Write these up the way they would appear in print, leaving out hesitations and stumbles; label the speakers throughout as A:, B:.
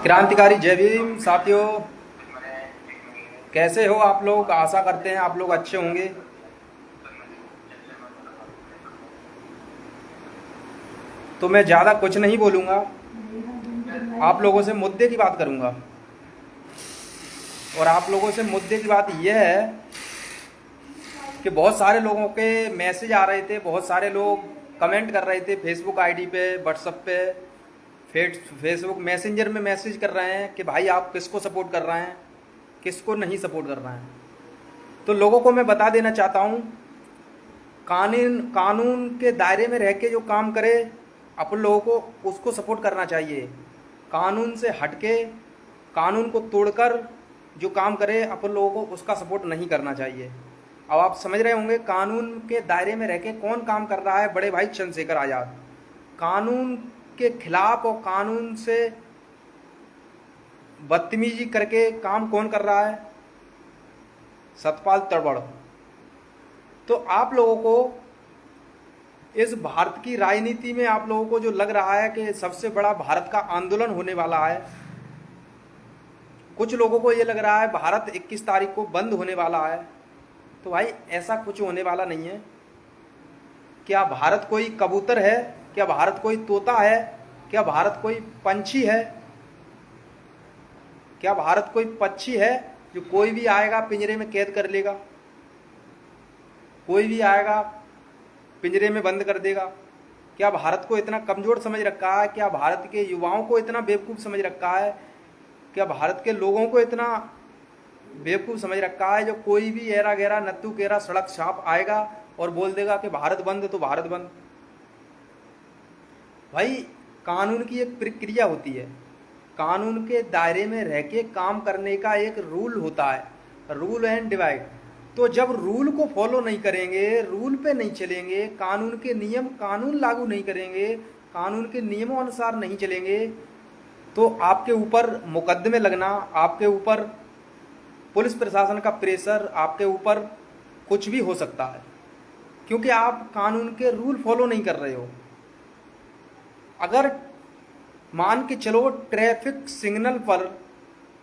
A: क्रांतिकारी जय भीम साथियों, कैसे हो आप लोग। आशा करते हैं आप लोग अच्छे होंगे। तो मैं ज़्यादा कुछ नहीं बोलूँगा, आप लोगों से मुद्दे की बात करूँगा। और आप लोगों से मुद्दे की बात यह है कि बहुत सारे लोगों के मैसेज आ रहे थे, बहुत सारे लोग कमेंट कर रहे थे फेसबुक आईडी पे, व्हाट्सएप पे, फेसबुक मैसेंजर में मैसेज कर रहे हैं कि भाई आप किसको सपोर्ट कर रहे हैं, किसको नहीं सपोर्ट कर रहे हैं। तो लोगों को मैं बता देना चाहता हूँ, कानून के दायरे में रह के जो काम करे अपन लोगों को उसको सपोर्ट करना चाहिए। कानून से हटके, कानून को तोड़कर जो काम करे अपन लोगों को उसका सपोर्ट नहीं करना चाहिए। अब आप समझ रहे होंगे कानून के दायरे में रह के कौन काम कर रहा है। बड़े भाई चंद्रशेखर आज़ाद कानून के खिलाफ और कानून से बदतमीजी करके काम कौन कर रहा है? सतपाल तड़वड़। तो आप लोगों को इस भारत की राजनीति में आप लोगों को जो लग रहा है कि सबसे बड़ा भारत का आंदोलन होने वाला है, कुछ लोगों को ये लग रहा है भारत 21 तारीख को बंद होने वाला है, तो भाई ऐसा कुछ होने वाला नहीं है। क्या भारत कोई कबूतर है? क्या भारत कोई तोता है? क्या भारत कोई पंछी है? क्या भारत कोई पक्षी है जो कोई भी आएगा पिंजरे में कैद कर लेगा, कोई भी आएगा पिंजरे में बंद कर देगा? क्या भारत को इतना कमजोर समझ रखा है? क्या भारत के युवाओं को इतना बेवकूफ़ समझ रखा है? क्या भारत के लोगों को इतना बेवकूफ़ समझ रखा है जो कोई भी एरा गैरा नत्थू केरा सड़क छाप आएगा और बोल देगा कि भारत बंद तो भारत बंद? भाई कानून की एक प्रक्रिया होती है, कानून के दायरे में रह के काम करने का एक रूल होता है, रूल एंड डिवाइड। तो जब रूल को फॉलो नहीं करेंगे, रूल पे नहीं चलेंगे, कानून के नियम कानून लागू नहीं करेंगे, कानून के नियमों अनुसार नहीं चलेंगे, तो आपके ऊपर मुकदमे लगना, आपके ऊपर पुलिस प्रशासन का प्रेशर, आपके ऊपर कुछ भी हो सकता है, क्योंकि आप कानून के रूल फॉलो नहीं कर रहे हो। अगर मान के चलो ट्रैफिक सिग्नल पर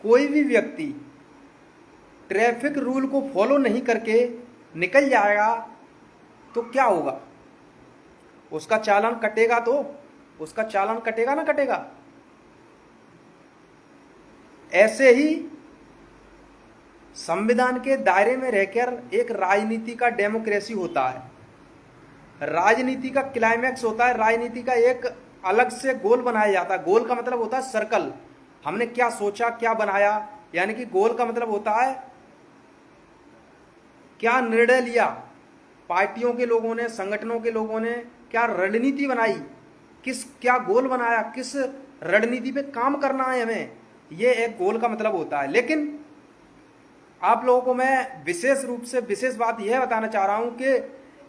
A: कोई भी व्यक्ति ट्रैफिक रूल को फॉलो नहीं करके निकल जाएगा तो क्या होगा? उसका चालान कटेगा, तो उसका चालान कटेगा ना कटेगा? ऐसे ही संविधान के दायरे में रहकर एक राजनीति का डेमोक्रेसी होता है, राजनीति का क्लाइमैक्स होता है, राजनीति का एक अलग से गोल बनाया जाता है। गोल का मतलब होता है सर्कल, हमने क्या सोचा क्या बनाया, यानी कि गोल का मतलब होता है क्या निर्णय लिया, पार्टियों के लोगों ने, संगठनों के लोगों ने क्या रणनीति बनाई, क्या गोल बनाया, किस रणनीति पे काम करना है हमें, ये एक गोल का मतलब होता है। लेकिन आप लोगों को मैं विशेष रूप से विशेष बात यह बताना चाह रहा हूं कि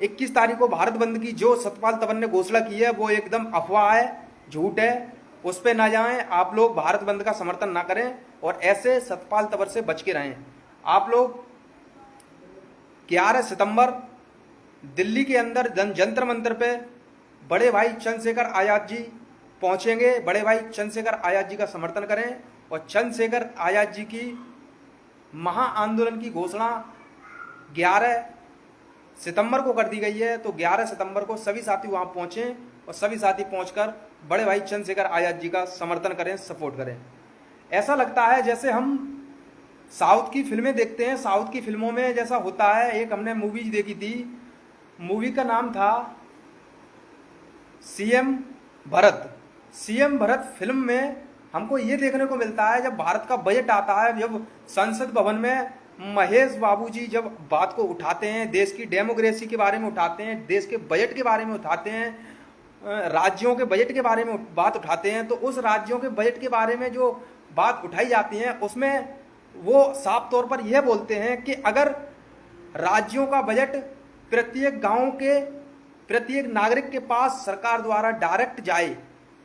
A: 21 तारीख को भारत बंद की जो सतपाल तंवर ने घोषणा की है वो एकदम अफवाह है, झूठ है, उस पर ना जाएं। आप लोग भारत बंद का समर्थन ना करें और ऐसे सतपाल तंवर से बच के रहें। आप लोग 11 सितंबर दिल्ली के अंदर जंतर मंतर पे बड़े भाई चंद्रशेखर आज़ाद जी पहुंचेंगे। बड़े भाई चंद्रशेखर आज़ाद जी का समर्थन करें और चंद्रशेखर आज़ाद जी की महा आंदोलन की घोषणा 11 सितंबर को कर दी गई है। तो 11 सितंबर को सभी साथी वहां पहुंचें और सभी साथी पहुंचकर बड़े भाई चंद्रशेखर आज़ाद जी का समर्थन करें, सपोर्ट करें। ऐसा लगता है जैसे हम साउथ की फिल्में देखते हैं, साउथ की फिल्मों में जैसा होता है। एक हमने मूवी देखी थी, मूवी का नाम था CM Bharat. CM Bharat film में हमको ये देखने को मिलता है जब भारत का बजट आता है, जब संसद भवन में महेश बाबू जी जब बात को उठाते हैं, देश की डेमोक्रेसी के बारे में उठाते हैं, देश के बजट के बारे में उठाते हैं, राज्यों के बजट के बारे में बात उठाते हैं, तो उस राज्यों के बजट के बारे में जो बात उठाई जाती है उसमें वो साफ तौर पर यह बोलते हैं कि अगर राज्यों का बजट प्रत्येक गांव के प्रत्येक नागरिक के पास सरकार द्वारा डायरेक्ट जाए,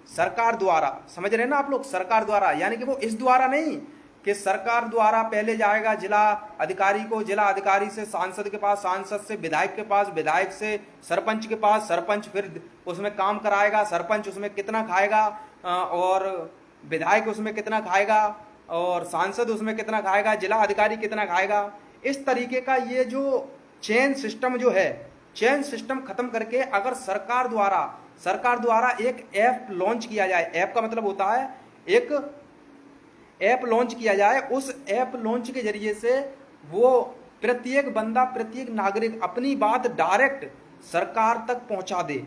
A: सरकार द्वारा, समझ रहे हैं ना आप लोग, सरकार द्वारा, यानी कि वो इस द्वारा नहीं कि सरकार द्वारा पहले जाएगा जिला अधिकारी को, जिला अधिकारी से सांसद के पास, सांसद से विधायक के पास, विधायक से सरपंच के पास, सरपंच फिर उसमें काम कराएगा, सरपंच उसमें कितना खाएगा, और विधायक उसमें कितना खाएगा और सांसद उसमें कितना खाएगा, जिला अधिकारी कितना खाएगा। इस तरीके का ये जो चेन सिस्टम जो है, चेन सिस्टम खत्म करके अगर सरकार द्वारा एक ऐप लॉन्च किया जाए, ऐप का मतलब होता है एक ऐप लॉन्च किया जाए, उस ऐप लॉन्च के जरिए से वो प्रत्येक बंदा, प्रत्येक नागरिक अपनी बात डायरेक्ट सरकार तक पहुंचा दे,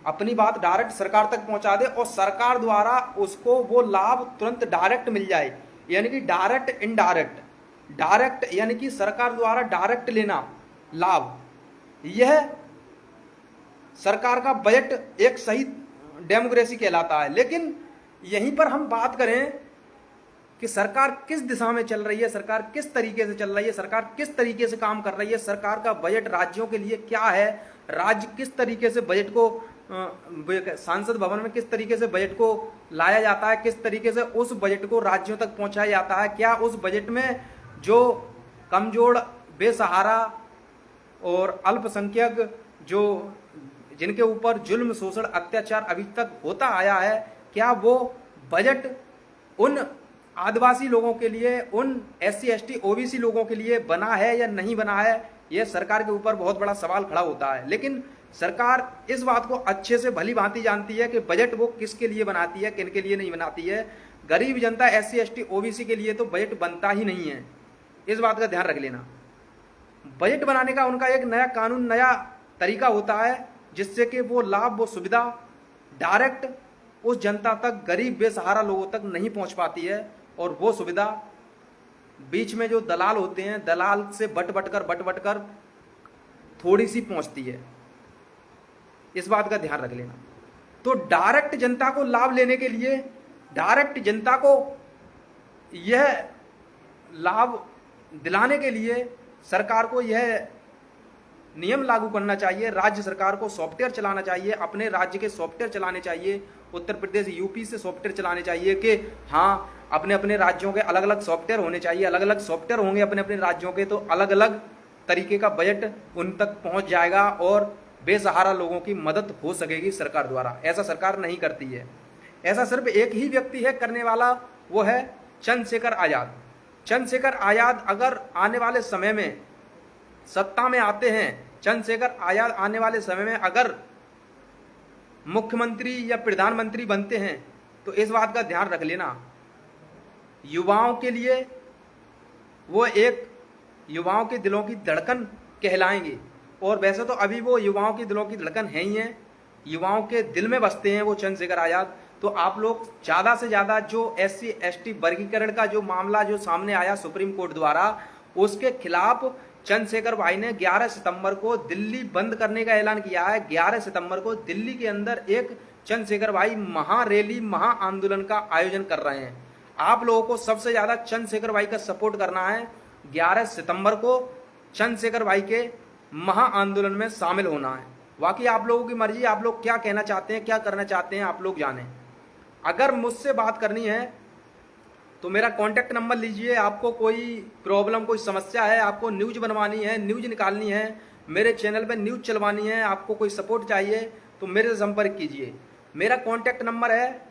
A: अपनी बात डायरेक्ट सरकार तक पहुंचा दे और सरकार द्वारा उसको वो लाभ तुरंत डायरेक्ट मिल जाए, यानी कि डायरेक्ट इनडायरेक्ट। डायरेक्ट यानी कि सरकार द्वारा डायरेक्ट लेना लाभ, यह सरकार का बजट एक सही डेमोक्रेसी कहलाता है। लेकिन यहीं पर हम बात करें कि सरकार किस दिशा में चल रही है, सरकार किस तरीके से चल रही है, सरकार किस तरीके से काम कर रही है, सरकार का बजट राज्यों के लिए क्या है, राज्य किस तरीके से बजट को सांसद भवन में किस तरीके से बजट को लाया जाता है, किस तरीके से उस बजट को राज्यों तक पहुंचाया जाता है, क्या उस बजट में जो कमजोर, बेसहारा और अल्पसंख्यक जो जिनके ऊपर जुल्म, शोषण, अत्याचार अभी तक होता आया है, क्या वो बजट उन आदिवासी लोगों के लिए, उन SC ST OBC लोगों के लिए बना है या नहीं बना है, यह सरकार के ऊपर बहुत बड़ा सवाल खड़ा होता है। लेकिन सरकार इस बात को अच्छे से भली भांति जानती है कि बजट वो किसके लिए बनाती है, किन के लिए नहीं बनाती है। गरीब जनता, SC ST OBC के लिए तो बजट बनता ही नहीं है, इस बात का ध्यान रख लेना। बजट बनाने का उनका एक नया कानून, नया तरीका होता है जिससे कि वो लाभ, वो सुविधा डायरेक्ट उस जनता तक, गरीब बेसहारा लोगों तक नहीं पहुंच पाती है और वो सुविधा बीच में जो दलाल होते हैं, दलाल से बट बट कर थोड़ी सी पहुंचती है, इस बात का ध्यान रख लेना। तो डायरेक्ट जनता को लाभ लेने के लिए, डायरेक्ट जनता को यह लाभ दिलाने के लिए सरकार को यह नियम लागू करना चाहिए, राज्य सरकार को सॉफ्टवेयर चलाना चाहिए, अपने राज्य के सॉफ्टवेयर चलाने चाहिए, उत्तर प्रदेश, यूपी से सॉफ्टवेयर चलाने चाहिए कि हाँ, अपने अपने राज्यों के अलग अलग सॉफ्टवेयर होने चाहिए, अलग अलग सॉफ्टवेयर होंगे अपने अपने राज्यों के, तो अलग अलग तरीके का बजट उन तक पहुंच जाएगा और बेसहारा लोगों की मदद हो सकेगी सरकार द्वारा। ऐसा सरकार नहीं करती है, ऐसा सिर्फ एक ही व्यक्ति है करने वाला, वो है चंद्रशेखर आजाद। चंद्रशेखर आजाद अगर आने वाले समय में सत्ता में आते हैं, चंद्रशेखर आजाद आने वाले समय में अगर मुख्यमंत्री या प्रधानमंत्री बनते हैं तो इस बात का ध्यान रख लेना, युवाओं के लिए वो एक युवाओं के दिलों की धड़कन कहलाएंगे। और वैसे तो अभी वो युवाओं की दिलों की धड़कन है ही है, युवाओं के दिल में बसते हैं वो चंद्रशेखर आजाद। तो आप लोग ज़्यादा से ज़्यादा जो SC ST वर्गीकरण का जो मामला जो सामने आया सुप्रीम कोर्ट द्वारा, उसके खिलाफ चंद्रशेखर भाई ने 11 सितंबर को दिल्ली बंद करने का ऐलान किया है। 11 सितंबर को दिल्ली के अंदर एक चंद्रशेखर भाई महारैली, महा आंदोलन का आयोजन कर रहे हैं। आप लोगों को सबसे ज्यादा चंद्रशेखर भाई का सपोर्ट करना है। 11 सितंबर को चंद्रशेखर भाई के महा आंदोलन में शामिल होना है। बाकी आप लोगों की मर्जी, आप लोग क्या कहना चाहते हैं, क्या करना चाहते हैं, आप लोग जाने। अगर मुझसे बात करनी है तो मेरा कॉन्टैक्ट नंबर लीजिए। आपको कोई प्रॉब्लम, कोई समस्या है, आपको न्यूज बनवानी है, न्यूज निकालनी है, मेरे चैनल पे न्यूज चलवानी है, आपको कोई सपोर्ट चाहिए तो मेरे से संपर्क कीजिए। मेरा कॉन्टैक्ट नंबर है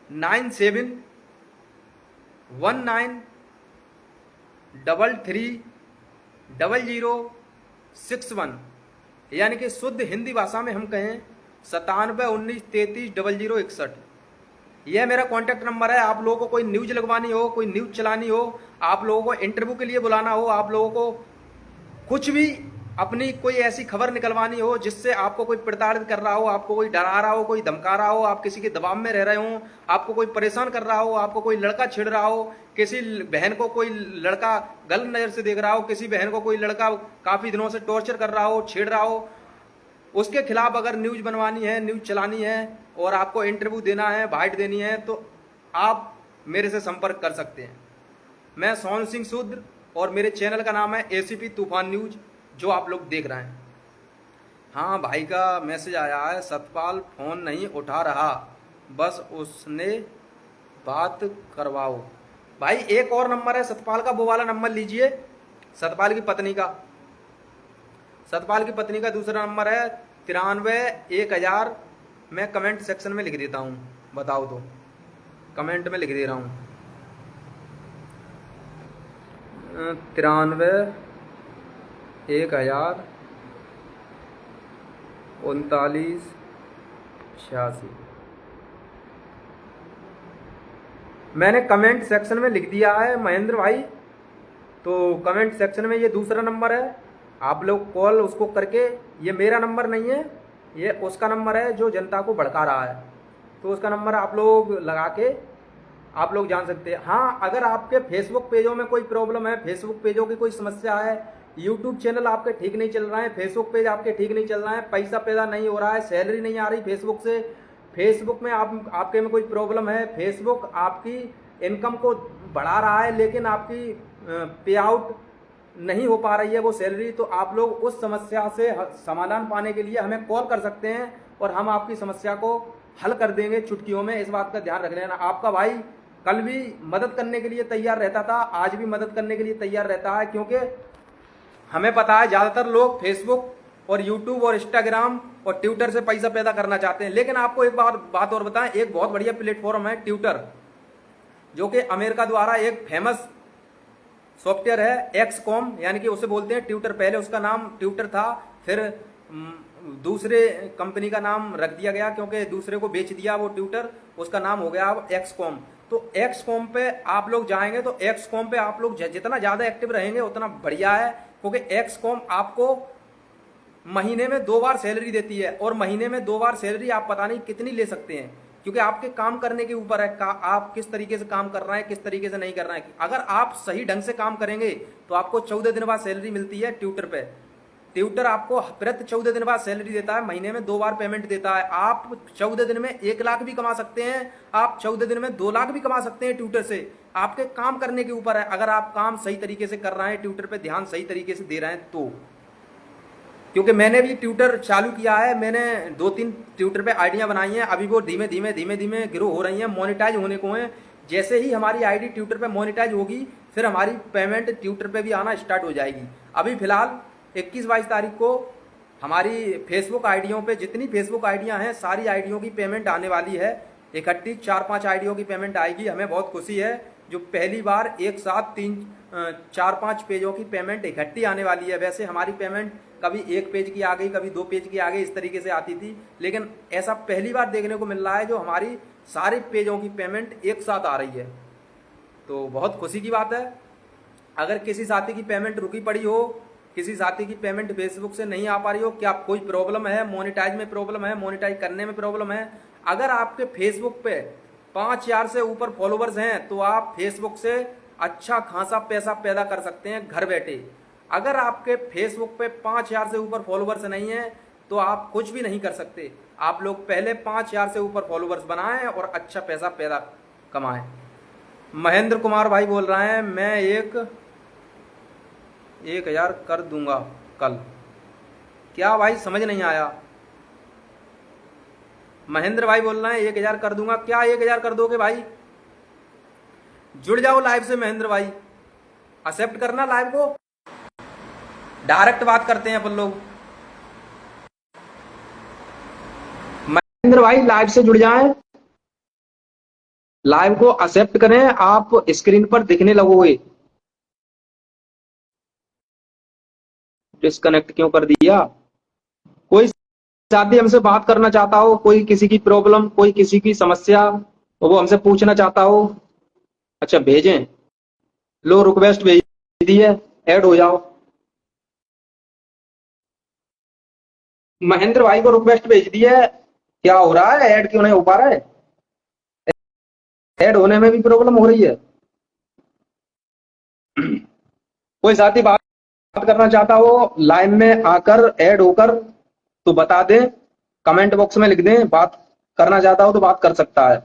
A: 9719330061, यानी कि शुद्ध हिंदी भाषा में हम कहें 9719330061। यह मेरा कॉन्टैक्ट नंबर है। आप लोगों को कोई न्यूज लगवानी हो, कोई न्यूज चलानी हो, आप लोगों को इंटरव्यू के लिए बुलाना हो, आप लोगों को कुछ भी अपनी कोई ऐसी खबर निकलवानी हो जिससे आपको कोई प्रताड़ित कर रहा हो, आपको कोई डरा रहा हो, कोई धमका रहा हो, आप किसी के दबाव में रह रहे हो, आपको कोई परेशान कर रहा हो, आपको कोई लड़का छेड़ रहा हो, किसी बहन को कोई लड़का गलत नजर से देख रहा हो, किसी बहन को कोई लड़का काफी दिनों से टॉर्चर कर रहा हो, छेड़ रहा हो, उसके खिलाफ अगर न्यूज बनवानी है, न्यूज चलानी है और आपको इंटरव्यू देना है, बाइट देनी है, तो आप मेरे से संपर्क कर सकते हैं। मैं सोनू सिंह शूद्र और मेरे चैनल का नाम है ACP तूफान न्यूज, जो आप लोग देख रहे हैं। हाँ, भाई का मैसेज आया है, सतपाल फोन नहीं उठा रहा, बस उसने बात करवाओ। भाई एक और नंबर है सतपाल का, वो वाला नंबर लीजिए, सतपाल की पत्नी का। सतपाल की पत्नी का दूसरा नंबर है 93 1000, मैं कमेंट सेक्शन में लिख देता हूँ। बताओ तो, कमेंट में लिख दे रहा हूँ। 93, 1000, 39, 86। मैंने कमेंट सेक्शन में लिख दिया है महेंद्र भाई। तो कमेंट सेक्शन में ये दूसरा नंबर है, आप लोग कॉल उसको करके, ये मेरा नंबर नहीं है, ये उसका नंबर है जो जनता को भड़का रहा है। तो उसका नंबर आप लोग लगा के आप लोग जान सकते हैं। हाँ, अगर आपके फेसबुक पेजों में कोई प्रॉब्लम है, फेसबुक पेजों की कोई समस्या है, यूट्यूब चैनल आपके ठीक नहीं चल रहा है, फेसबुक पेज आपके ठीक नहीं चल रहा है, पैसा पैदा नहीं हो रहा है, सैलरी नहीं आ रही फेसबुक से, फेसबुक में आपके में कोई प्रॉब्लम है, फेसबुक आपकी इनकम को बढ़ा रहा है लेकिन आपकी पे आउट नहीं हो पा रही है वो सैलरी, तो आप लोग उस समस्या से समाधान पाने के लिए हमें कॉल कर सकते हैं और हम आपकी समस्या को हल कर देंगे चुटकियों में। इस बात का ध्यान रख लेना। आपका भाई कल भी मदद करने के लिए तैयार रहता था, आज भी मदद करने के लिए तैयार रहता है, क्योंकि हमें पता है ज़्यादातर लोग फेसबुक और यूट्यूब और इंस्टाग्राम और ट्विटर से पैसा पैदा करना चाहते हैं। लेकिन आपको एक बात और बताएं, एक बहुत बढ़िया प्लेटफॉर्म है ट्विटर, जो कि अमेरिका द्वारा एक फेमस सॉफ्टवेयर है, एक्सकॉम, यानी कि उसे बोलते हैं ट्विटर। पहले उसका नाम ट्विटर था, फिर दूसरे कंपनी का नाम रख दिया गया क्योंकि दूसरे को बेच दिया वो ट्विटर, उसका नाम हो गया अब एक्सकॉम। तो एक्सकॉम पे आप लोग जाएंगे तो एक्सकॉम पे आप लोग जितना ज्यादा एक्टिव रहेंगे उतना बढ़िया है, क्योंकि एक्सकॉम आपको महीने में 2 बार सैलरी देती है, और महीने में 2 बार सैलरी आप पता नहीं कितनी ले सकते हैं, क्योंकि आपके काम करने के ऊपर है, आप किस तरीके से काम कर रहे हैं, किस तरीके से नहीं कर रहे हैं। अगर आप सही ढंग से काम करेंगे तो आपको 14 दिन बाद सैलरी मिलती है ट्विटर पे। ट्विटर आपको प्रति 14 दिन बाद सैलरी देता है, महीने में 2 बार पेमेंट देता है। आप 14 दिन में 1 लाख भी कमा सकते हैं, आप 14 दिन में 2 लाख भी कमा सकते हैं ट्विटर से। आपके काम करने के ऊपर है, अगर आप काम सही तरीके से कर रहे हैं, ट्विटर पे ध्यान सही तरीके से दे रहे हैं तो। क्योंकि मैंने भी ट्विटर चालू किया है, मैंने 2-3 ट्विटर पे आइडियां बनाई हैं, अभी वो धीमे धीमे ग्रो हो रही हैं, मोनेटाइज होने को हैं। जैसे ही हमारी आईडी ट्विटर पे मोनेटाइज होगी, फिर हमारी पेमेंट ट्विटर पे भी आना स्टार्ट हो जाएगी। अभी फिलहाल 21-22 तारीख को हमारी फेसबुक आईडियों पे, जितनी फेसबुक आईडियां हैं सारी आईडियों की पेमेंट आने वाली है इकट्ठी। 4-5 आईडियों की पेमेंट आएगी। हमें बहुत खुशी है जो पहली बार एक साथ 4-5 पेजों की पेमेंट इकट्ठी आने वाली है। वैसे हमारी पेमेंट कभी 1 पेज की आ गई, कभी 2 पेज की आ गई, इस तरीके से आती थी, लेकिन ऐसा पहली बार देखने को मिल रहा है जो हमारी सारे पेजों की पेमेंट एक साथ आ रही है। तो बहुत खुशी की बात है। अगर किसी साथी की पेमेंट रुकी पड़ी हो, किसी साथी की पेमेंट फेसबुक से नहीं आ पा रही हो, क्या कोई प्रॉब्लम है, मोनेटाइज में प्रॉब्लम है, मोनेटाइज करने में प्रॉब्लम है, अगर आपके फेसबुक पे 5000 से ऊपर फॉलोवर्स हैं तो आप फेसबुक से अच्छा खासा पैसा पैदा कर सकते हैं घर बैठे। अगर आपके फेसबुक पे 5000 से ऊपर फॉलोवर्स नहीं है तो आप कुछ भी नहीं कर सकते। आप लोग पहले 5000 से ऊपर फॉलोवर्स बनाएं और अच्छा पैसा पैदा कमाएं। महेंद्र कुमार भाई बोल रहे हैं, मैं 1000 कर दूंगा कल। क्या भाई समझ नहीं आया? महेंद्र भाई बोल रहे हैं 1000 कर दूंगा, क्या 1000 कर दोगे भाई? जुड़ जाओ लाइव से महेंद्र भाई, एक्सेप्ट करना लाइव को, डायरेक्ट बात करते हैं अपन लोग। महेंद्र भाई लाइव से जुड़ जाएं, लाइव को एक्सेप्ट करें, आप स्क्रीन पर दिखने लगोगे। डिस्कनेक्ट क्यों कर दिया? कोई साथी हमसे बात करना चाहता हो, कोई किसी की प्रॉब्लम, कोई किसी की समस्या वो हमसे पूछना चाहता हो, अच्छा भेजें, लो रिक्वेस्ट भेज दी है, ऐड हो जाओ। महेंद्र भाई को रिक्वेस्ट भेज दी है, क्या हो रहा है, ऐड क्यों नहीं हो पा रहा है? ऐड होने में भी प्रॉब्लम हो रही है। कोई साथी बात करना चाहता हो लाइव में आकर ऐड होकर तो बता दें, कमेंट बॉक्स में लिख दें, बात करना चाहता हो तो बात कर सकता है।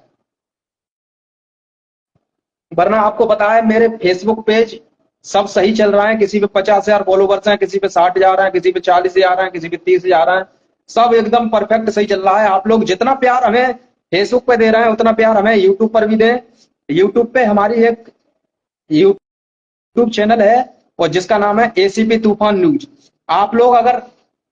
A: वरना आपको पता है मेरे फेसबुक पेज सब सही चल रहा है, किसी पे 50,000 फॉलोवर्स हैं, किसी पे 60,000 हैं, किसी पे 40,000 हैं, किसी पे 30,000 हैं, सब एकदम परफेक्ट सही चल रहा है। आप लोग जितना प्यार हमें फेसबुक पे दे रहे हैं उतना प्यार हमें यूट्यूब पर भी दें। यूट्यूब पे हमारी एक यूट्यूब चैनल है और जिसका नाम है एसीपी तूफान न्यूज। आप लोग अगर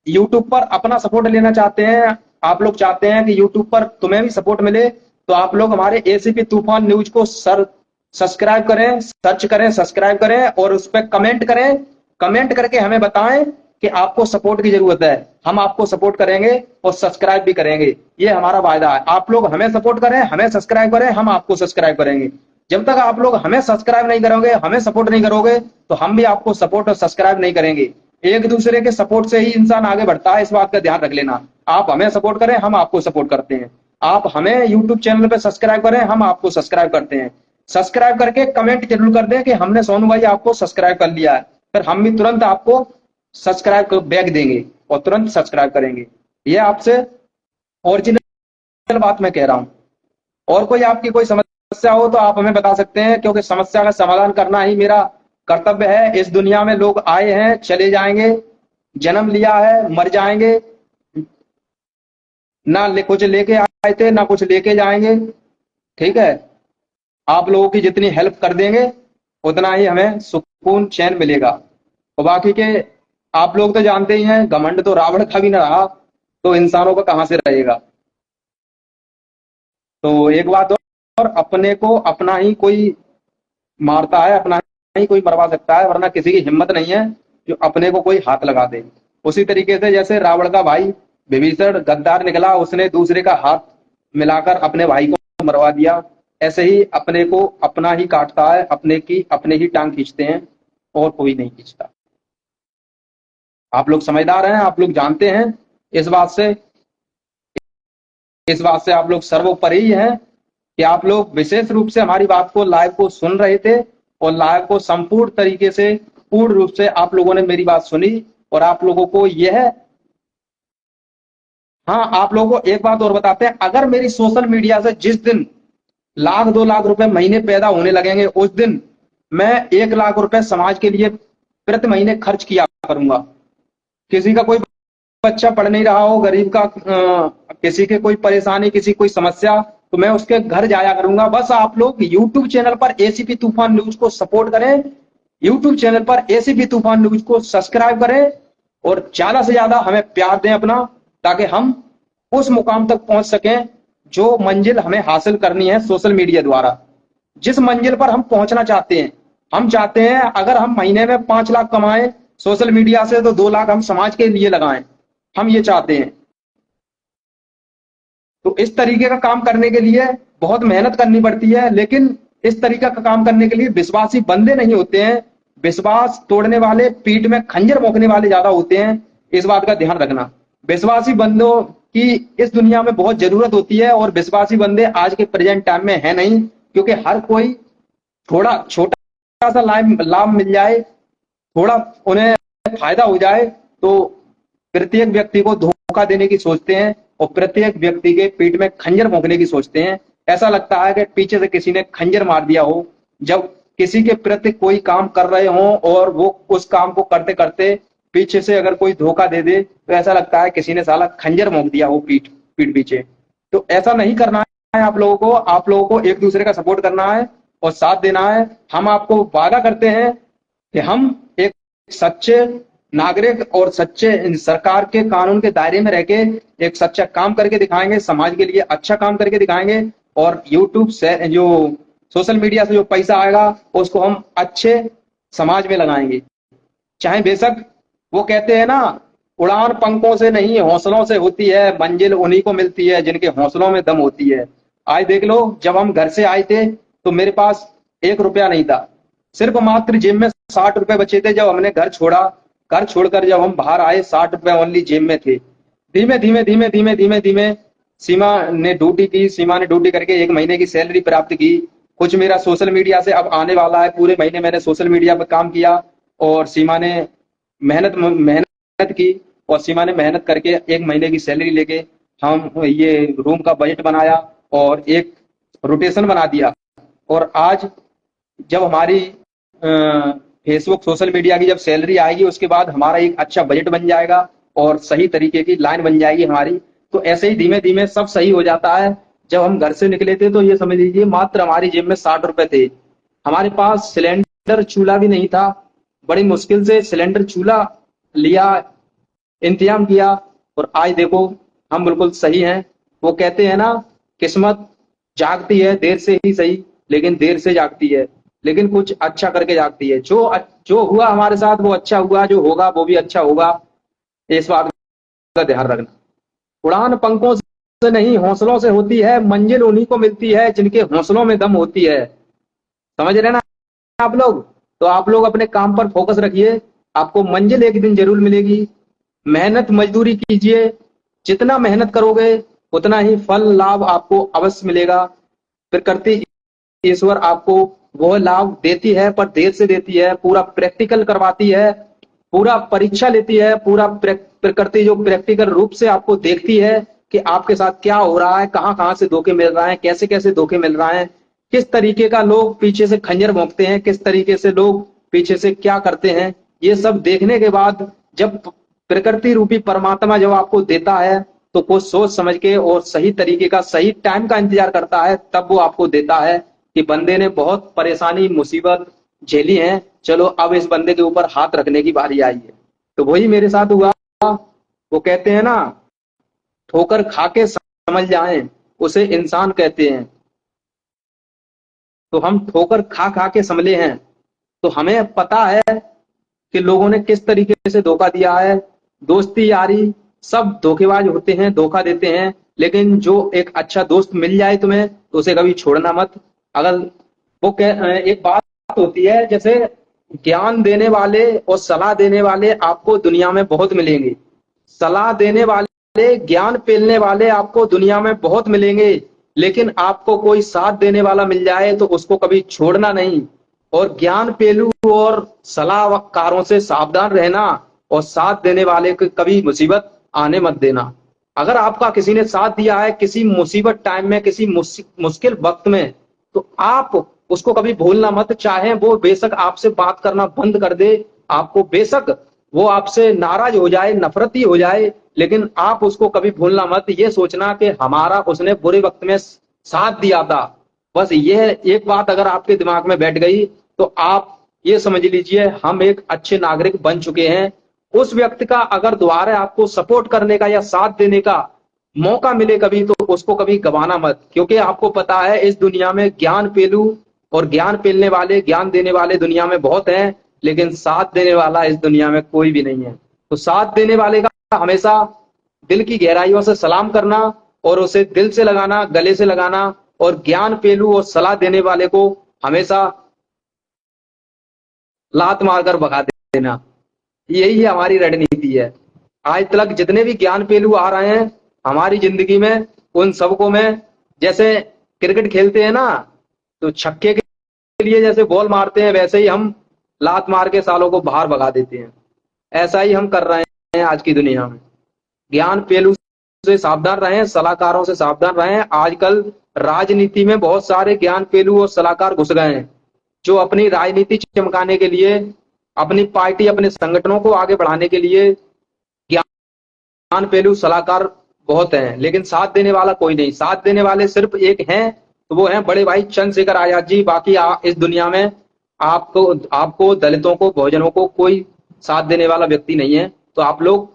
A: यूट्यूब पर अपना सपोर्ट लेना चाहते हैं, आप लोग चाहते हैं कि यूट्यूब पर तुम्हें भी सपोर्ट मिले,
B: तो आप लोग हमारे एसीपी तूफान न्यूज को सब्सक्राइब करें, सर्च करें, सब्सक्राइब करें और उस पर कमेंट करें। कमेंट करके हमें बताएं कि आपको सपोर्ट की जरूरत है। हम आपको सपोर्ट करेंगे और सब्सक्राइब भी करेंगे, ये हमारा वायदा है। आप लोग हमें सपोर्ट करें, हमें सब्सक्राइब करें, हम आपको सब्सक्राइब करेंगे। जब तक आप लोग हमें सब्सक्राइब नहीं करोगे, हमें सपोर्ट नहीं करोगे, तो हम भी आपको सपोर्ट और सब्सक्राइब नहीं करेंगे। एक दूसरे के सपोर्ट से ही इंसान आगे बढ़ता है, इस बात का ध्यान रख लेना। आप हमें सपोर्ट करें, हम आपको सपोर्ट करते हैं। आप हमें यूट्यूब चैनल पे सब्सक्राइब करें, हम आपको सब्सक्राइब करते हैं। सब्सक्राइब करके कमेंट जरूर कर दें कि हमने सोनू भाई आपको सब्सक्राइब कर लिया है, फिर हम भी तुरंत आपको सब्सक्राइब बैक देंगे और तुरंत सब्सक्राइब करेंगे। ये आपसे ओरिजिनल बात मैं कह रहा हूं। और कोई आपकी कोई समस्या हो तो आप हमें बता सकते हैं, क्योंकि समस्या का समाधान करना ही मेरा कर्तव्य है। इस दुनिया में लोग आए हैं, चले जाएंगे, जन्म लिया है, मर जाएंगे। ना कुछ लेके आए थे, ना कुछ लेके जाएंगे। ठीक है, आप लोगों की जितनी हेल्प कर देंगे उतना ही हमें सुकून चैन मिलेगा। और बाकी के आप लोग तो जानते ही हैं, घमंड तो रावण का भी ना रहा तो इंसानों का कहां से रहेगा। तो एक बात और, अपने को अपना ही कोई मारता है, अपना ही कोई मरवा सकता है, वरना किसी की हिम्मत नहीं है जो अपने को कोई हाथ लगा दे। उसी तरीके से जैसे रावण का भाई विभीषण गद्दार निकला, उसने दूसरे का हाथ मिलाकर अपने भाई को मरवा दिया। ऐसे ही अपने को अपना ही काटता है, अपने ही टांग खींचते हैं और कोई नहीं खींचता। आप लोग समझदार हैं, आप लोग जानते हैं इस बात से। इस बात से आप लोग सर्वोपरि ही हैं कि आप लोग विशेष रूप से हमारी बात को, लाइव को सुन रहे थे और लाइव को संपूर्ण तरीके से, पूर्ण रूप से आप लोगों ने मेरी बात सुनी। और आप लोगों को यह, हाँ, आप लोगों को एक बात और बताते हैं, अगर मेरी सोशल मीडिया से जिस दिन 1 लाख 2 लाख रुपए महीने पैदा होने लगेंगे, उस दिन मैं 1 लाख रुपए समाज के लिए प्रति महीने खर्च किया करूंगा। किसी का कोई बच्चा पढ़ नहीं रहा हो, गरीब का किसी के कोई परेशानी, किसी कोई समस्या, तो मैं उसके घर जाया करूंगा। बस आप लोग यूट्यूब चैनल पर एसीपी तूफान न्यूज को सपोर्ट करें, यूट्यूब चैनल पर एसीपी तूफान न्यूज को सब्सक्राइब करें और ज्यादा से ज्यादा हमें प्यार दें अपना, ताकि हम उस मुकाम तक पहुंच सकें जो मंजिल हमें हासिल करनी है सोशल मीडिया द्वारा। जिस मंजिल पर हम पहुंचना चाहते हैं, हम चाहते हैं अगर हम महीने में 5 लाख कमाएं सोशल मीडिया से, तो 2 लाख हम समाज के लिए लगाएं। हम ये चाहते हैं। तो इस तरीके का काम करने के लिए बहुत मेहनत करनी पड़ती है, लेकिन इस तरीके का काम करने के लिए विश्वासी बंदे नहीं होते हैं। विश्वास तोड़ने वाले, पीठ में खंजर भोंकने वाले ज्यादा होते हैं। इस बात का ध्यान रखना। विश्वासी बंदों की इस दुनिया में बहुत जरूरत होती है, और विश्वासी बंदे आज के प्रेजेंट टाइम में है नहीं, क्योंकि हर कोई थोड़ा छोटा सा लाभ मिल जाए, थोड़ा उन्हें फायदा हो जाए, तो प्रत्येक व्यक्ति को धोखा देने की सोचते हैं और प्रत्येक व्यक्ति के पीठ में खंजर भोंकने की सोचते हैं। ऐसा लगता है कि पीछे से किसी ने खंजर मार दिया हो। जब किसी के प्रति कोई काम कर रहे हो और वो उस काम को करते करते पीछे से अगर कोई धोखा दे दे, तो ऐसा लगता है किसी ने साला खंजर भोंक दिया हो पीठ पीठ पीछे। तो ऐसा नहीं करना है आप लोगों को एक दूसरे का सपोर्ट करना है और साथ देना है। हम आपको वादा करते हैं कि हम एक सच्चे नागरिक और सच्चे सरकार के कानून के दायरे में रह के एक सच्चा काम करके दिखाएंगे, समाज के लिए अच्छा काम करके दिखाएंगे। और यूट्यूब से जो सोशल मीडिया से जो पैसा आएगा, उसको हम अच्छे समाज में लगाएंगे। चाहे बेशक वो कहते हैं ना, उड़ान पंखों से नहीं हौसलों से होती है, मंजिल उन्हीं को मिलती है जिनके हौसलों में दम होती है। आज देख लो, जब हम घर से आए थे तो मेरे पास 1 रुपया नहीं था, सिर्फ मात्र जेब में 60 रुपए बचे थे। जब हमने घर छोड़ा, घर छोड़कर जब हम बाहर आए, 60 रुपए ओनली जेब में थे। धीमे धीमे धीमे धीमे धीमे धीमे सीमा ने ड्यूटी की, सीमा ने ड्यूटी करके 1 महीने की सैलरी प्राप्त की। कुछ मेरा सोशल मीडिया से अब आने वाला है, पूरे महीने मैंने सोशल मीडिया पर काम किया और सीमा ने मेहनत की, और सीमा ने मेहनत करके 1 महीने की सैलरी लेके हम ये रूम का बजट बनाया और एक रोटेशन बना दिया। और आज जब हमारी फेसबुक सोशल मीडिया की जब सैलरी आएगी, उसके बाद हमारा एक अच्छा बजट बन जाएगा और सही तरीके की लाइन बन जाएगी हमारी। तो ऐसे ही धीमे धीमे सब सही हो जाता है। जब हम घर से निकले थे तो ये समझ लीजिए मात्र हमारी जेब में 60 रुपए थे। हमारे पास सिलेंडर चूल्हा भी नहीं था, बड़ी मुश्किल से सिलेंडर चूल्हा लिया, इंतजाम किया, और आज देखो हम बिल्कुल सही हैं। वो कहते हैं ना, किस्मत जागती है, देर से ही सही, लेकिन देर से जागती है, लेकिन कुछ अच्छा करके जागती है। जो हुआ हमारे साथ वो अच्छा हुआ, जो होगा वो भी अच्छा होगा, इस बात का ध्यान रखना। उड़ान पंखों से नहीं हौसलों से होती है, मंजिल उन्हीं को मिलती है जिनके हौसलों में दम होती है। समझ रहे ना आप लोग? तो आप लोग अपने काम पर फोकस रखिए, आपको मंजिल एक दिन जरूर मिलेगी। मेहनत मजदूरी कीजिए, जितना मेहनत करोगे उतना ही फल लाभ आपको अवश्य मिलेगा। प्रकृति ईश्वर आपको वो लाभ देती है, पर देर से देती है, पूरा प्रैक्टिकल करवाती है, पूरा परीक्षा लेती है, पूरा प्रकृति जो प्रैक्टिकल रूप से आपको देखती है कि आपके साथ क्या हो रहा है, कहाँ कहाँ से धोखे मिल रहे हैं, कैसे कैसे धोखे मिल रहे हैं, किस तरीके का लोग पीछे से खंजर भोंकते हैं, किस तरीके से लोग पीछे से क्या करते हैं। ये सब देखने के बाद जब प्रकृति रूपी परमात्मा जब आपको देता है तो कुछ सोच समझ के और सही तरीके का सही टाइम का इंतजार करता है, तब वो आपको देता है कि बंदे ने बहुत परेशानी मुसीबत झेली है, चलो अब इस बंदे के ऊपर हाथ रखने की बारी आई है। तो वही मेरे साथ हुआ। वो कहते हैं ना, ठोकर खा के समझ जाएं उसे इंसान कहते हैं। तो हम ठोकर खा खा के संभले हैं, तो हमें पता है कि लोगों ने किस तरीके से धोखा दिया है। दोस्ती यारी सब धोखेबाज होते हैं, धोखा देते हैं, लेकिन जो एक अच्छा दोस्त मिल जाए तुम्हें तो उसे कभी छोड़ना मत। अगर एक बात होती है, जैसे ज्ञान देने वाले और सलाह देने वाले आपको दुनिया में बहुत मिलेंगे, सलाह देने वाले ज्ञान पेलने वाले आपको दुनिया में बहुत मिलेंगे, लेकिन आपको कोई साथ देने वाला मिल जाए तो उसको कभी छोड़ना नहीं। और ज्ञान पेलू और सलाहकारों से सावधान रहना, और साथ देने वाले को कभी मुसीबत आने मत देना। अगर आपका किसी ने साथ दिया है किसी मुसीबत टाइम में, किसी मुश्किल वक्त में, तो आप उसको कभी भूलना मत। चाहे वो बेशक आपसे बात करना बंद कर दे, आपको बेशक वो आपसे नाराज हो जाए, नफरती हो जाए, लेकिन आप उसको कभी भूलना मत। ये सोचना कि हमारा उसने बुरे वक्त में साथ दिया था। बस यह एक बात अगर आपके दिमाग में बैठ गई तो आप ये समझ लीजिए हम एक अच्छे नागरिक बन चुके हैं। उस व्यक्ति का अगर दोबारा आपको सपोर्ट करने का या साथ देने का मौका मिले कभी, तो उसको कभी गंवाना मत, क्योंकि आपको पता है इस दुनिया में ज्ञान पेलू और ज्ञान पेलने वाले, ज्ञान देने वाले दुनिया में बहुत हैं, लेकिन साथ देने वाला इस दुनिया में कोई भी नहीं है। तो साथ देने वाले का हमेशा दिल की गहराइयों से सलाम करना और उसे दिल से लगाना, गले से लगाना, और ज्ञान पेलू और सलाह देने वाले को हमेशा लात मारकर भगा देना। यही हमारी रणनीति है। आज तक जितने भी ज्ञान पेलू आ रहे हैं हमारी जिंदगी में, उन सबको मैं, जैसे क्रिकेट खेलते हैं ना, तो छक्के के लिए जैसे बॉल मारते हैं वैसे ही हम लात मार के सालों को बाहर भगा देते हैं। ऐसा ही हम कर रहे हैं आज की दुनिया में। ज्ञान पेलू से सावधान रहें, सलाहकारों से सावधान रहें। आजकल राजनीति में बहुत सारे ज्ञान पेलू और सलाहकार घुस गए हैं, जो अपनी राजनीति चमकाने के लिए, अपनी पार्टी, अपने संगठनों को आगे बढ़ाने के लिए ज्ञान पेलू सलाहकार बहुत हैं, लेकिन साथ देने वाला कोई नहीं। साथ देने वाले सिर्फ एक हैं, तो वो हैं बड़े भाई चंद्रशेखर आजाद जी। बाकी इस दुनिया में आपको दलितों को, बहुजनों को कोई साथ देने वाला व्यक्ति नहीं है। तो आप लोग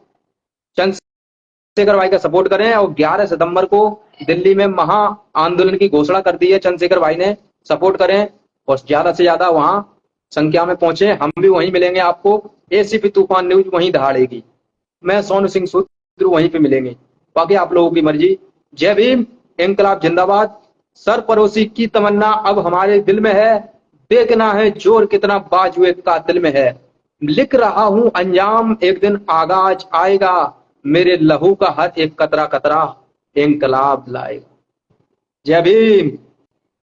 B: चंद्रशेखर भाई का सपोर्ट करें। और 11 सितंबर को दिल्ली में महा आंदोलन की घोषणा कर दी है चंद्रशेखर भाई ने, सपोर्ट करें और ज्यादा से ज्यादा वहां संख्या में पहुंचे। हम भी वहीं मिलेंगे आपको, एसीपी तूफान न्यूज वहीं दहाड़ेगी, मैं सोनू सिंह सूत्र वहीं पे मिलेंगे। बाकी आप लोगों की मर्जी। जय भीम, इंकलाब जिंदाबाद। सर परोसी की तमन्ना अब हमारे दिल में है, देखना है जोर कितना बाजुए का दिल में है। लिख रहा हूं अंजाम, एक दिन आगाज आएगा, मेरे लहू का हर एक कतरा कतरा इंकलाब लाएगा। जय भीम।